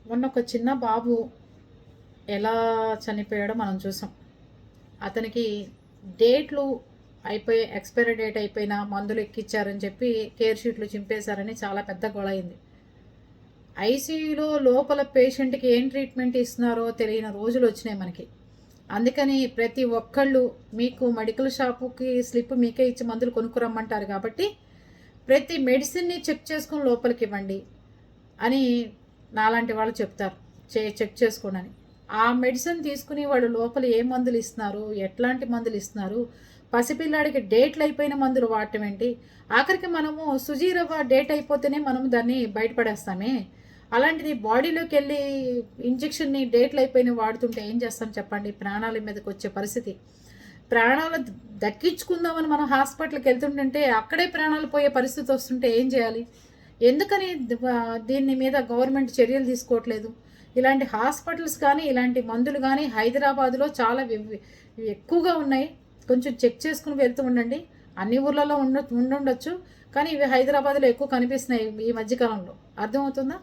మొన్న ఒక చిన్న బాబు ఎలా చనిపోయాడో మనం చూసాం. అతనికి డేట్లు అయిపోయి ఎక్స్పైరీ డేట్ అయిపోయిన మందులు ఎక్కిచ్చారని చెప్పి కేర్ షీట్లు చింపేశారని చాలా పెద్ద గొడవ అయింది. ఐసీయూలో లోపల పేషెంట్కి ఏం ట్రీట్మెంట్ ఇస్తున్నారో తెలియని రోజులు వచ్చినాయి మనకి. అందుకని ప్రతి ఒక్కళ్ళు మీకు మెడికల్ షాపుకి స్లిప్ మీకే ఇచ్చి మందులు కొనుక్కురమ్మంటారు కాబట్టి ప్రతి మెడిసిన్ని చెక్ చేసుకుని లోపలికి ఇవ్వండి అని నాలాంటి వాళ్ళు చెప్తారు. చెక్ చేసుకోండి. ఆ మెడిసిన్ తీసుకుని వాళ్ళు లోపల ఏ మందులు ఇస్తున్నారు, ఎట్లాంటి మందులు ఇస్తున్నారు, పసిపిల్లాడికి డేట్లు అయిపోయిన మందులు వాడటం ఏంటి, ఆఖరికి మనము సుజీరవ్వ డేట్ అయిపోతేనే మనం దాన్ని బయటపడేస్తామే. అలాంటిది బాడీలోకి వెళ్ళి ఇంజెక్షన్ని డేట్లు అయిపోయిన వాడుతుంటే ఏం చేస్తాం చెప్పండి? ప్రాణాల మీదకి వచ్చే పరిస్థితి. ప్రాణాలు దక్కించుకుందామని మనం హాస్పిటల్కి వెళ్తుంటే అక్కడే ప్రాణాలు పోయే పరిస్థితి వస్తుంటే ఏం చేయాలి? ఎందుకని దీని మీద గవర్నమెంట్ చర్యలు తీసుకోవట్లేదు? ఇలాంటి హాస్పిటల్స్ కానీ ఇలాంటి మందులు కానీ హైదరాబాద్లో చాలా ఎక్కువగా ఉన్నాయి. కొంచెం చెక్ చేసుకుని వెళ్తూ ఉండండి. అన్ని ఊర్లలో ఉండుండొచ్చు, కానీ ఇవి హైదరాబాద్లో ఎక్కువ కనిపిస్తున్నాయి ఈ మధ్యకాలంలో. అర్థమవుతుందా?